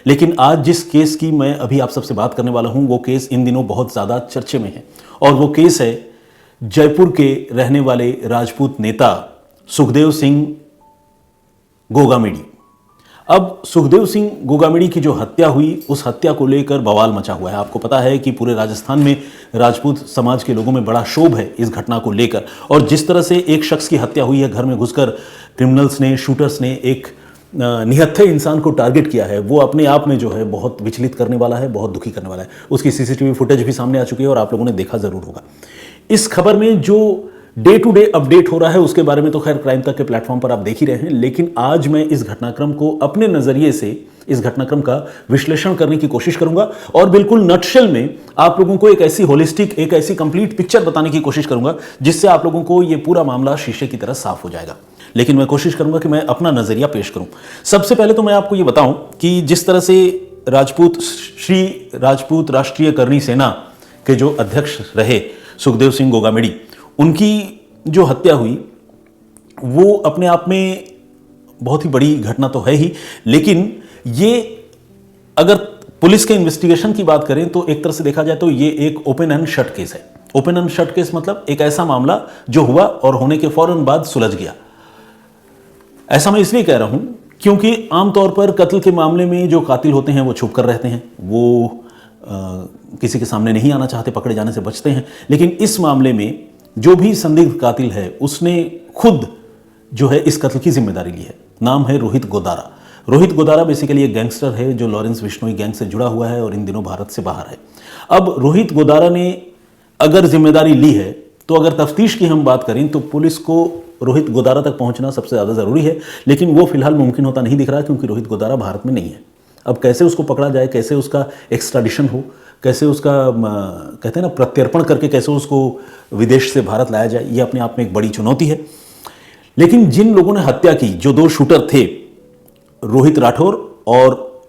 लेकिन आज जिस केस की मैं अभी आप सबसे बात करने वाला हूं वो केस इन दिनों बहुत ज़्यादा चर्चे में है और वो केस है जयपुर के रहने वाले राजपूत नेता सुखदेव सिंह गोगामेडी। अब सुखदेव सिंह गोगामेडी की जो हत्या हुई उस हत्या को लेकर बवाल मचा हुआ है। आपको पता है कि पूरे राजस्थान में राजपूत समाज के लोगों में बड़ा क्षोभ है इस घटना को लेकर और जिस तरह से एक शख्स की हत्या हुई है, घर में घुसकर क्रिमिनल्स ने, शूटर्स ने एक निहत्थे इंसान को टारगेट किया है, वो अपने आप में जो है बहुत विचलित करने वाला है, बहुत दुखी करने वाला है। उसकी सीसीटीवी फुटेज भी सामने आ चुकी है और आप लोगों ने देखा जरूर होगा। इस खबर में जो डे टू डे अपडेट हो रहा है उसके बारे में तो खैर क्राइम तक के प्लेटफॉर्म पर आप देख ही रहे हैं, लेकिन आज मैं इस घटनाक्रम को अपने नजरिए से इस घटनाक्रम का विश्लेषण करने की कोशिश करूंगा और बिल्कुल नटशेल में आप लोगों को एक ऐसी होलिस्टिक, एक ऐसी कंप्लीट पिक्चर बताने की कोशिश करूंगा जिससे आप लोगों को यह पूरा मामला शीशे की तरह साफ हो जाएगा। लेकिन मैं कोशिश करूंगा कि मैं अपना नजरिया पेश करूं। सबसे पहले तो मैं आपको यह बताऊं कि जिस तरह से श्री राजपूत राष्ट्रीय करणी सेना के जो अध्यक्ष रहे सुखदेव सिंह गोगामेडी, उनकी जो हत्या हुई वो अपने आप में बहुत ही बड़ी घटना तो है ही, लेकिन ये अगर पुलिस के इन्वेस्टिगेशन की बात करें तो एक तरह से देखा जाए तो ये एक ओपन एंड शट केस है। ओपन एंड शट केस मतलब एक ऐसा मामला जो हुआ और होने के फौरन बाद सुलझ गया। ऐसा मैं इसलिए कह रहा हूं क्योंकि आमतौर पर कत्ल के मामले में जो कातिल होते हैं वो छुप कर रहते हैं, वो किसी के सामने नहीं आना चाहते, पकड़े जाने से बचते हैं। लेकिन इस मामले में जो भी संदिग्ध कातिल है उसने खुद जो है इस कत्ल की जिम्मेदारी ली है। नाम है रोहित गोदारा। रोहित गोदारा बेसिकली एक गैंगस्टर है जो लॉरेंस बिश्नोई गैंग से जुड़ा हुआ है और इन दिनों भारत से बाहर है। अब रोहित गोदारा ने अगर जिम्मेदारी ली है तो अगर तफ्तीश की हम बात करें तो पुलिस को रोहित गोदारा तक पहुंचना सबसे ज़्यादा ज़रूरी है, लेकिन वो फिलहाल मुमकिन होता नहीं दिख रहा क्योंकि रोहित गोदारा भारत में नहीं है। अब कैसे उसको पकड़ा जाए, कैसे उसका एक्स्ट्राडिशन हो, कैसे उसका कहते हैं ना प्रत्यर्पण करके कैसे उसको विदेश से भारत लाया जाए, ये अपने आप में एक बड़ी चुनौती है। लेकिन जिन लोगों ने हत्या की, जो दो शूटर थे रोहित राठौर और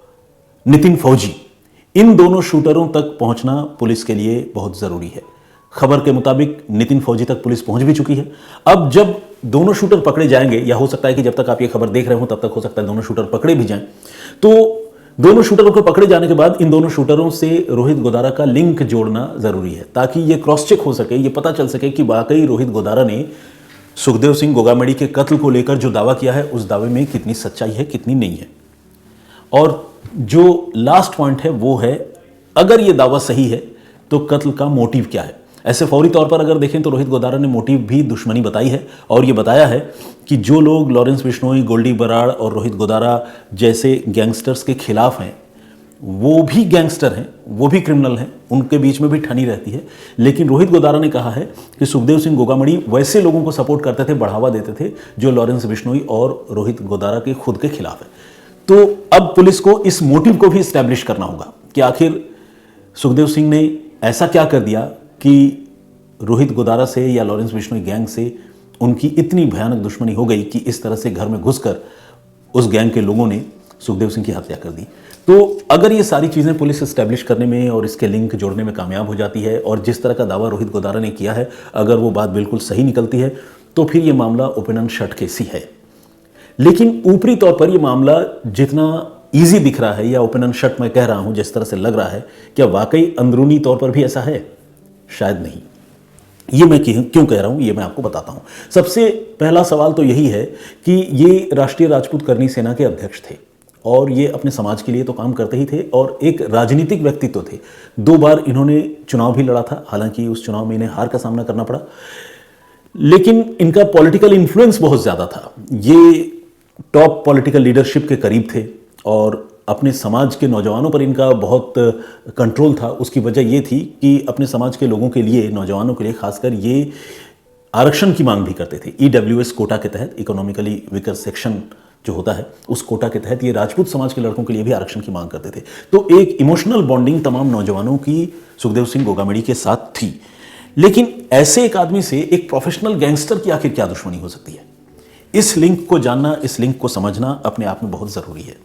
नितिन फौजी, इन दोनों शूटरों तक पहुंचना पुलिस के लिए बहुत ज़रूरी है। खबर के मुताबिक नितिन फौजी तक पुलिस पहुंच भी चुकी है। अब जब दोनों शूटर पकड़े जाएंगे, या हो सकता है कि जब तक आप ये खबर देख रहे हो तब तक हो सकता है दोनों शूटर पकड़े भी जाएं, तो दोनों शूटरों को पकड़े जाने के बाद इन दोनों शूटरों से रोहित गोदारा का लिंक जोड़ना जरूरी है ताकि ये क्रॉस चेक हो सके, ये पता चल सके कि वाकई रोहित गोदारा ने सुखदेव सिंह गोगामेडी के कत्ल को लेकर जो दावा किया है उस दावे में कितनी सच्चाई है, कितनी नहीं है। और जो लास्ट पॉइंट है वो है, अगर ये दावा सही है तो कत्ल का मोटिव क्या है। ऐसे फौरी तौर पर अगर देखें तो रोहित गोदारा ने मोटिव भी दुश्मनी बताई है और ये बताया है कि जो लोग लॉरेंस बिश्नोई, गोल्डी बराड़ और रोहित गोदारा जैसे गैंगस्टर्स के खिलाफ हैं वो भी गैंगस्टर हैं, वो भी क्रिमिनल हैं, उनके बीच में भी ठनी रहती है। लेकिन रोहित गोदारा ने कहा है कि सुखदेव सिंह गोगामेडी वैसे लोगों को सपोर्ट करते थे, बढ़ावा देते थे जो लॉरेंस बिश्नोई और रोहित गोदारा के खुद के खिलाफ है। तो अब पुलिस को इस मोटिव को भी इस्टेब्लिश करना होगा कि आखिर सुखदेव सिंह ने ऐसा क्या कर दिया कि रोहित गोदारा से या लॉरेंस बिश्नोई गैंग से उनकी इतनी भयानक दुश्मनी हो गई कि इस तरह से घर में घुसकर उस गैंग के लोगों ने सुखदेव सिंह की हत्या कर दी। तो अगर ये सारी चीज़ें पुलिस एस्टैब्लिश करने में और इसके लिंक जोड़ने में कामयाब हो जाती है और जिस तरह का दावा रोहित गोदारा ने किया है अगर वो बात बिल्कुल सही निकलती है तो फिर ये मामला ओपन एंड शट केस ही है। लेकिन ऊपरी तौर पर यह मामला जितना ईजी दिख रहा है या ओपन एंड शट मैं कह रहा हूं, जिस तरह से लग रहा है, क्या वाकई अंदरूनी तौर पर भी ऐसा है? शायद नहीं। ये मैं क्यों कह रहा हूं ये मैं आपको बताता हूं। सबसे पहला सवाल तो यही है कि ये राष्ट्रीय राजपूत करणी सेना के अध्यक्ष थे और ये अपने समाज के लिए तो काम करते ही थे और एक राजनीतिक व्यक्तित्व थे। 2 बार इन्होंने चुनाव भी लड़ा था, हालांकि उस चुनाव में इन्हें हार का सामना करना पड़ा, लेकिन इनका पॉलिटिकल इन्फ्लुएंस बहुत ज़्यादा था। ये टॉप पॉलिटिकल लीडरशिप के करीब थे और अपने समाज के नौजवानों पर इनका बहुत कंट्रोल था। उसकी वजह ये थी कि अपने समाज के लोगों के लिए, नौजवानों के लिए खासकर, ये आरक्षण की मांग भी करते थे। EWS कोटा के तहत, इकोनॉमिकली वीकर सेक्शन जो होता है, उस कोटा के तहत ये राजपूत समाज के लड़कों के लिए भी आरक्षण की मांग करते थे। तो एक इमोशनल बॉन्डिंग तमाम नौजवानों की सुखदेव सिंह गोगामेडी के साथ थी। लेकिन ऐसे एक आदमी से एक प्रोफेशनल गैंगस्टर की आखिर क्या दुश्मनी हो सकती है? इस लिंक को जानना, इस लिंक को समझना अपने आप में बहुत ज़रूरी है।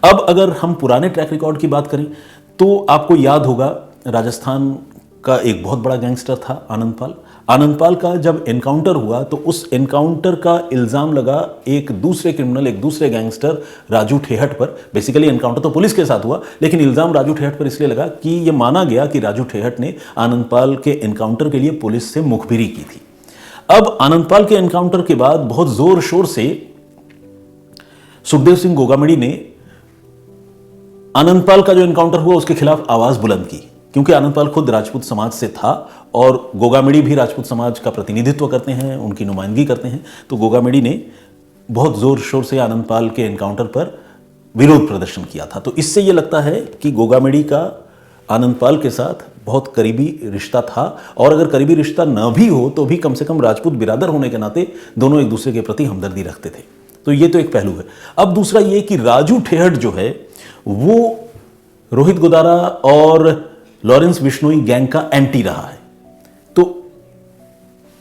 अब अगर हम पुराने ट्रैक रिकॉर्ड की बात करें तो आपको याद होगा राजस्थान का एक बहुत बड़ा गैंगस्टर था आनंदपाल। आनंदपाल का जब एनकाउंटर हुआ तो उस एनकाउंटर का इल्जाम लगा एक दूसरे क्रिमिनल, एक दूसरे गैंगस्टर राजू ठेहट पर। बेसिकली एनकाउंटर तो पुलिस के साथ हुआ, लेकिन इल्जाम राजू ठेहट पर इसलिए लगा कि यह माना गया कि राजू ठेहट ने आनंदपाल के एनकाउंटर के लिए पुलिस से मुखबिरी की थी। अब आनंदपाल के एनकाउंटर के बाद बहुत जोर शोर से सुखदेव सिंह गोगामड़ी ने आनंदपाल का जो एनकाउंटर हुआ उसके खिलाफ आवाज बुलंद की, क्योंकि आनंदपाल खुद राजपूत समाज से था और गोगामड़ी भी राजपूत समाज का प्रतिनिधित्व करते हैं, उनकी नुमाइंदगी करते हैं। तो गोगामड़ी ने बहुत जोर शोर से आनंदपाल के एनकाउंटर पर विरोध प्रदर्शन किया था। तो इससे यह लगता है कि गोगामड़ी का आनंदपाल के साथ बहुत करीबी रिश्ता था, और अगर करीबी रिश्ता न भी हो तो भी कम से कम राजपूत बिरादर होने के नाते दोनों एक दूसरे के प्रति हमदर्दी रखते थे। तो ये तो एक पहलू है। अब दूसरा ये कि राजू ठेहट जो है वो रोहित गोदारा और लॉरेंस बिश्नोई गैंग का एंटी रहा है। तो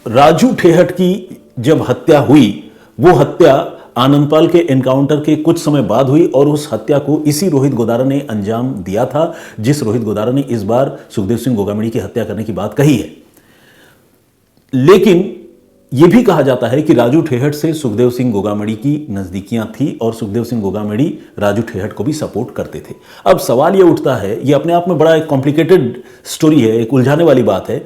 राजू ठेहट की जब हत्या हुई, वो हत्या आनंदपाल के एनकाउंटर के कुछ समय बाद हुई, और उस हत्या को इसी रोहित गोदारा ने अंजाम दिया था, जिस रोहित गोदारा ने इस बार सुखदेव सिंह गोगामड़ी की हत्या करने की बात कही है। लेकिन यह भी कहा जाता है कि राजू ठेहट से सुखदेव सिंह गोगामड़ी की नजदीकियां थी और सुखदेव सिंह गोगामड़ी राजू ठेहट को भी सपोर्ट करते थे। अब सवाल यह उठता है, यह अपने आप में बड़ा एक कॉम्प्लिकेटेड स्टोरी है, एक उलझाने वाली बात है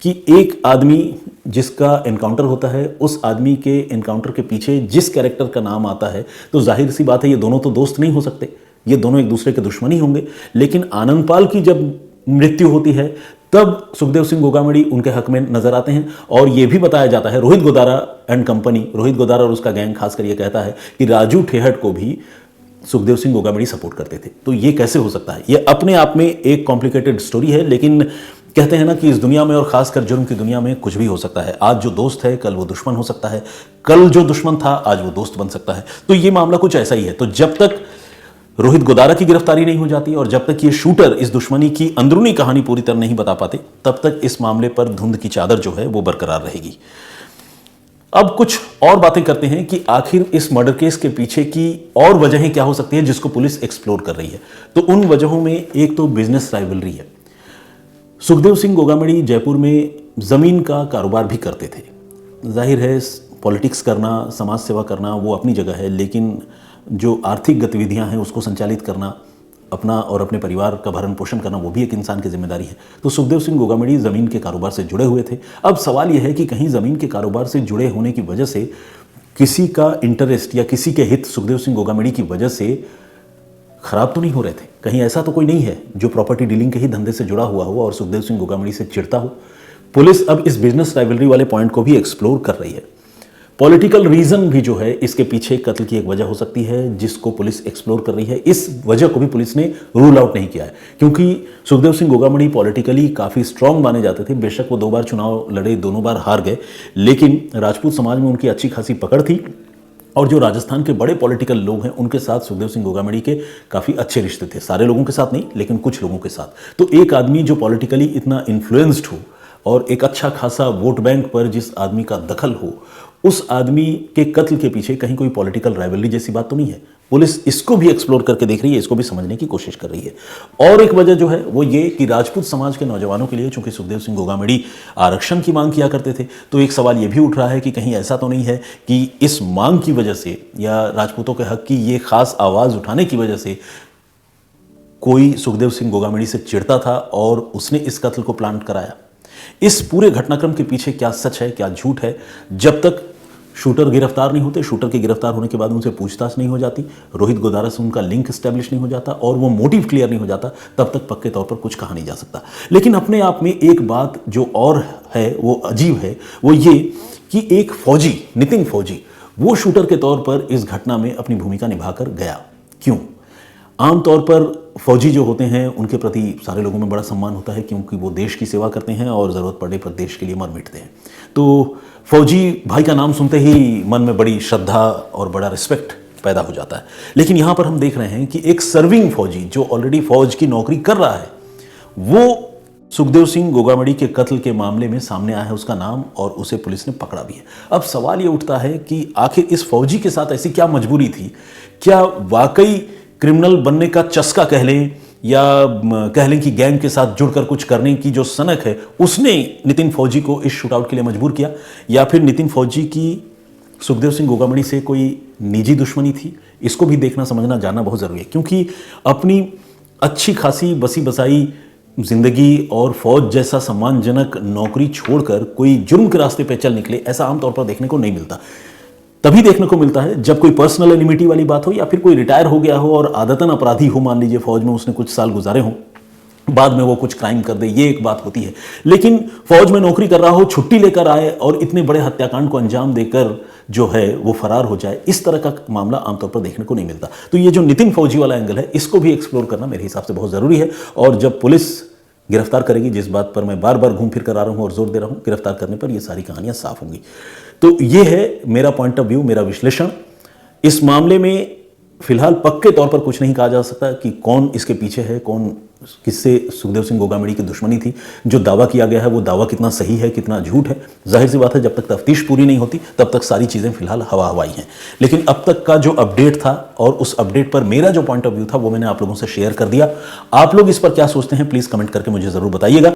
कि एक आदमी जिसका एनकाउंटर होता है, उस आदमी के एनकाउंटर के पीछे जिस कैरेक्टर का नाम आता है, तो जाहिर सी बात है ये दोनों तो दोस्त नहीं हो सकते, ये दोनों एक दूसरे के दुश्मन ही होंगे। लेकिन आनंदपाल की जब मृत्यु होती है तब सुखदेव सिंह गोगामड़ी उनके हक में नजर आते हैं, और यह भी बताया जाता है, रोहित गोदारा एंड कंपनी, रोहित गोदारा और उसका गैंग खासकर यह कहता है कि राजू ठेहट को भी सुखदेव सिंह गोगामड़ी सपोर्ट करते थे। तो यह कैसे हो सकता है? यह अपने आप में एक कॉम्प्लिकेटेड स्टोरी है, लेकिन कहते हैं ना कि इस दुनिया में और खासकर जुर्म की दुनिया में कुछ भी हो सकता है। आज जो दोस्त है कल वो दुश्मन हो सकता है, कल जो दुश्मन था आज वो दोस्त बन सकता है। तो ये मामला कुछ ऐसा ही है। तो जब तक रोहित गोदारा की गिरफ्तारी नहीं हो जाती और जब तक ये शूटर इस दुश्मनी की अंदरूनी कहानी पूरी तरह नहीं बता पाते, तब तक इस मामले पर धुंध की चादर जो है वो बरकरार रहेगी। अब कुछ और बातें करते हैं कि आखिर इस मर्डर केस के पीछे की और वजहें क्या हो सकती है जिसको पुलिस एक्सप्लोर कर रही है। तो उन वजहों में एक तो बिजनेस राइवलरी है। सुखदेव सिंह गोगामड़ी जयपुर में जमीन का कारोबार भी करते थे। जाहिर है पॉलिटिक्स करना, समाज सेवा करना वो अपनी जगह है, लेकिन जो आर्थिक गतिविधियां हैं उसको संचालित करना, अपना और अपने परिवार का भरण पोषण करना, वो भी एक इंसान की जिम्मेदारी है। तो सुखदेव सिंह गोगामड़ी जमीन के कारोबार से जुड़े हुए थे। अब सवाल यह है कि कहीं जमीन के कारोबार से जुड़े होने की वजह से किसी का इंटरेस्ट या किसी के हित सुखदेव सिंह गोगामड़ी की वजह से खराब तो नहीं हो रहे थे? कहीं ऐसा तो कोई नहीं है जो प्रॉपर्टी डीलिंग के ही धंधे से जुड़ा हुआ हो और सुखदेव सिंह गोगामड़ी से चिढ़ता हो? पुलिस अब इस बिजनेस राइवलरी वाले पॉइंट को भी एक्सप्लोर कर रही है। पॉलिटिकल रीजन भी जो है इसके पीछे कत्ल की एक वजह हो सकती है जिसको पुलिस एक्सप्लोर कर रही है। इस वजह को भी पुलिस ने रूल आउट नहीं किया है, क्योंकि सुखदेव सिंह गोगामड़ी पॉलिटिकली काफ़ी स्ट्रांग माने जाते थे। बेशक वो 2 बार चुनाव लड़े, दोनों बार हार गए, लेकिन राजपूत समाज में उनकी अच्छी खासी पकड़ थी और जो राजस्थान के बड़े पॉलिटिकल लोग हैं उनके साथ सुखदेव सिंह गोगामड़ी के काफ़ी अच्छे रिश्ते थे। सारे लोगों के साथ नहीं, लेकिन कुछ लोगों के साथ। तो एक आदमी जो पॉलिटिकली इतना इन्फ्लुएंस्ड हो और एक अच्छा खासा वोट बैंक पर जिस आदमी का दखल हो, उस आदमी के कत्ल के पीछे कहीं कोई पॉलिटिकल राइवलरी जैसी बात तो नहीं है। पुलिस इसको भी एक्सप्लोर करके देख रही है, इसको भी समझने की कोशिश कर रही है। और एक वजह जो है वो ये कि राजपूत समाज के नौजवानों के लिए, चूंकि सुखदेव सिंह गोगामड़ी आरक्षण की मांग किया करते थे, तो एक सवाल ये भी उठ रहा है कि कहीं ऐसा तो नहीं है कि इस मांग की वजह से या राजपूतों के हक की ये खास आवाज उठाने की वजह से कोई सुखदेव सिंह गोगामड़ी से चिढ़ता था और उसने इस कत्ल को प्लान कराया। इस पूरे घटनाक्रम के पीछे क्या सच है क्या झूठ है, जब तक शूटर गिरफ्तार नहीं होते, शूटर के गिरफ्तार होने के बाद उनसे पूछताछ नहीं हो जाती, रोहित गोदारा से उनका लिंक एस्टेब्लिश नहीं हो जाता और वो मोटिव क्लियर नहीं हो जाता, तब तक पक्के तौर पर कुछ कहा नहीं जा सकता। लेकिन अपने आप में एक बात जो और है वो अजीब है, वो ये कि एक फौजी, नितिन फौजी, वो शूटर के तौर पर इस घटना में अपनी भूमिका निभाकर गया। क्यों? आमतौर पर फौजी जो होते हैं उनके प्रति सारे लोगों में बड़ा सम्मान होता है, क्योंकि वो देश की सेवा करते हैं और ज़रूरत पड़ने पर देश के लिए मर मिटते हैं। तो फौजी भाई का नाम सुनते ही मन में बड़ी श्रद्धा और बड़ा रिस्पेक्ट पैदा हो जाता है। लेकिन यहाँ पर हम देख रहे हैं कि एक सर्विंग फौजी जो ऑलरेडी फौज की नौकरी कर रहा है, वो सुखदेव सिंह गोगामड़ी के कत्ल के मामले में सामने आया है उसका नाम, और उसे पुलिस ने पकड़ा भी है। अब सवाल ये उठता है कि आखिर इस फौजी के साथ ऐसी क्या मजबूरी थी? क्या वाकई क्रिमिनल बनने का चस्का कह लें या कह लें कि गैंग के साथ जुड़कर कुछ करने की जो सनक है उसने नितिन फौजी को इस शूटआउट के लिए मजबूर किया, या फिर नितिन फौजी की सुखदेव सिंह गोगामड़ी से कोई निजी दुश्मनी थी। इसको भी देखना, समझना, जानना बहुत ज़रूरी है, क्योंकि अपनी अच्छी खासी बसी बसाई जिंदगी और फौज जैसा सम्मानजनक नौकरी छोड़कर कोई जुर्म के रास्ते पे चल निकले, ऐसा आमतौर पर देखने को नहीं मिलता। तभी देखने को मिलता है जब कोई पर्सनल एनिमिटी वाली बात हो, या फिर कोई रिटायर हो गया हो और आदतन अपराधी हो, मान लीजिए फौज में उसने कुछ साल गुजारे हों, बाद में वो कुछ क्राइम कर दे, ये एक बात होती है। लेकिन फौज में नौकरी कर रहा हो, छुट्टी लेकर आए और इतने बड़े हत्याकांड को अंजाम देकर जो है वो फरार हो जाए, इस तरह का मामला आमतौर पर देखने को नहीं मिलता। तो ये जो नितिन फौजी वाला एंगल है, इसको भी एक्सप्लोर करना मेरे हिसाब से बहुत ज़रूरी है। और जब पुलिस गिरफ्तार करेगी, जिस बात पर मैं बार बार घूम फिर कर आ रहा हूँ और जोर दे रहा हूँ, गिरफ्तार करने पर ये सारी कहानियाँ साफ होंगी। तो ये है मेरा पॉइंट ऑफ व्यू, मेरा विश्लेषण। इस मामले में फिलहाल पक्के तौर पर कुछ नहीं कहा जा सकता कि कौन इसके पीछे है, कौन किससे सुखदेव सिंह गोगामड़ी की दुश्मनी थी। जो दावा किया गया है वो दावा कितना सही है, कितना झूठ है, जाहिर सी बात है जब तक तफ्तीश पूरी नहीं होती तब तक सारी चीज़ें फिलहाल हवा हवाई हैं। लेकिन अब तक का जो अपडेट था और उस अपडेट पर मेरा जो पॉइंट ऑफ व्यू था वो मैंने आप लोगों से शेयर कर दिया। आप लोग इस पर क्या सोचते हैं प्लीज़ कमेंट करके मुझे ज़रूर बताइएगा।